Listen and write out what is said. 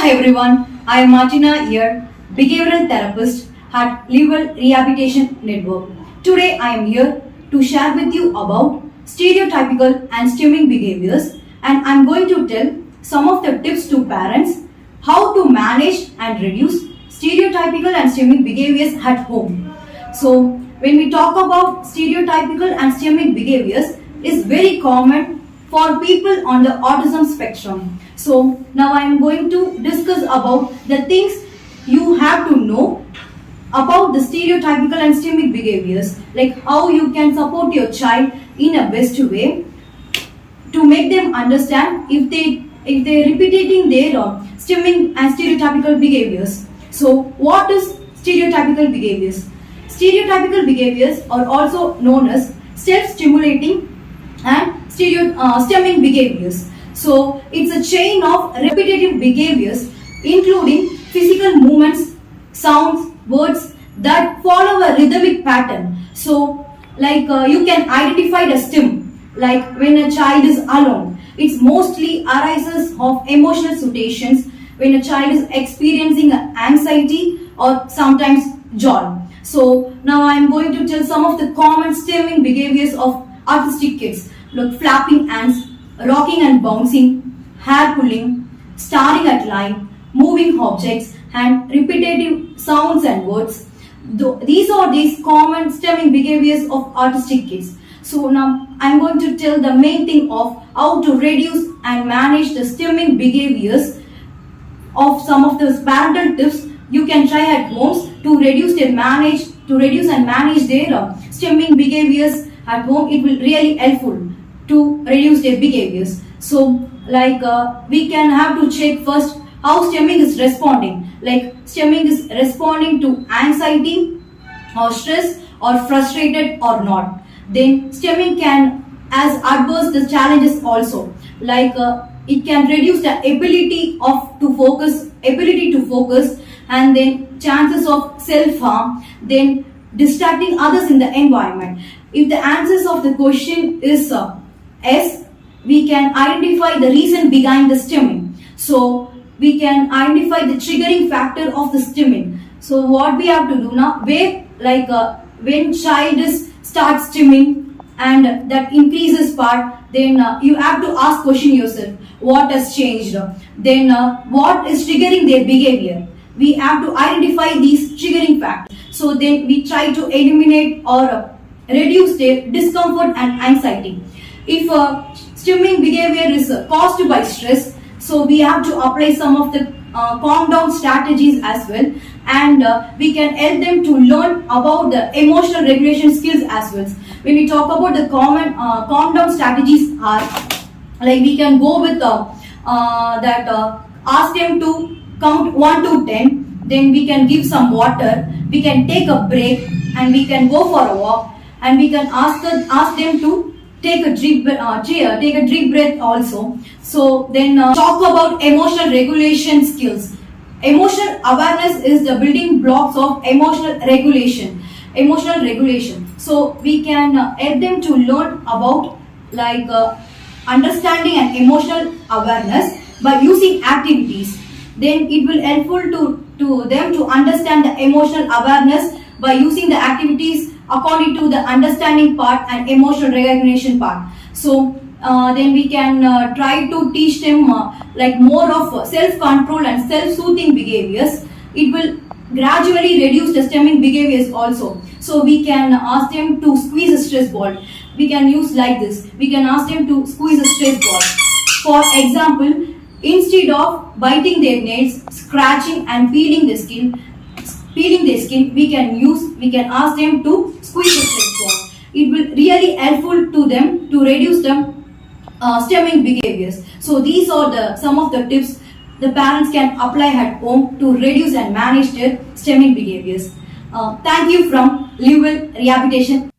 Hi everyone, I am Martina here, behavioral therapist at WELL Rehabilitation Network. Today I am here to share with you about stereotypical and stimming behaviors, and I am going to tell some of the tips to parents how to manage and reduce stereotypical and stimming behaviors at home. So when we talk about stereotypical and stimming behaviors, is very common for people on the autism spectrum. So now I am going to discuss about the things you have to know about the stereotypical and stimming behaviors, like how you can support your child in a best way to make them understand if they're repeating their stimming and stereotypical behaviors. So what is stereotypical behaviors? Stereotypical behaviors are also known as self-stimulating and stemming behaviors. So it's a chain of repetitive behaviors including physical movements, sounds, words that follow a rhythmic pattern. So you can identify the stim, like when a child is alone. It's mostly arises of emotional situations when a child is experiencing anxiety or sometimes joy. So now I am going to tell some of the common stimming behaviors of autistic kids, like flapping hands, rocking and bouncing, hair pulling, staring at light, moving objects, and repetitive sounds and words. These are common stimming behaviors of autistic kids. So now I am going to tell the main thing of how to reduce and manage the stimming behaviors of some of those parental tips you can try at homes to reduce and manage their stimming behaviors at home. It will really helpful to reduce their behaviors. So we can have to check first how stimming is responding. Like stimming is responding to anxiety or stress or frustrated or not. Then stimming can as adverse the challenges also. It can reduce the ability to focus, and then chances of self-harm, then distracting others in the environment. If the answers of the question is yes, we can identify the reason behind the stimming. So we can identify the triggering factor of the stimming. So what we have to do now, when child starts stimming and that increases part, then you have to ask question yourself, what has changed? Then what is triggering their behavior? We have to identify these triggering factors. So then we try to eliminate or reduce their discomfort and anxiety. If stimming behavior is caused by stress, so we have to apply some of the calm down strategies as well, and we can help them to learn about the emotional regulation skills as well. When we talk about the common calm down strategies are, we can go with ask them to count 1 to 10, then we can give some water, we can take a break, and we can go for a walk, and we can ask them to take a deep breath also. So then talk about emotional regulation skills. Emotional awareness is the building blocks of emotional regulation. So we can help them to learn about understanding and emotional awareness by using activities. Then it will helpful to them to understand the emotional awareness by using the activities according to the understanding part and emotional recognition part. So then we can try to teach them more of self-control and self-soothing behaviors. It will gradually reduce the stimming behaviors also. So we can ask them to squeeze a stress ball. We can use like this. We can ask them to squeeze a stress ball. For example, instead of biting their nails, scratching and peeling their skin, we can ask them to squeeze the stress ball. It will really helpful to them to reduce the stimming behaviors. So these are some of the tips the parents can apply at home to reduce and manage their stimming behaviors. Thank you from WELL Rehabilitation.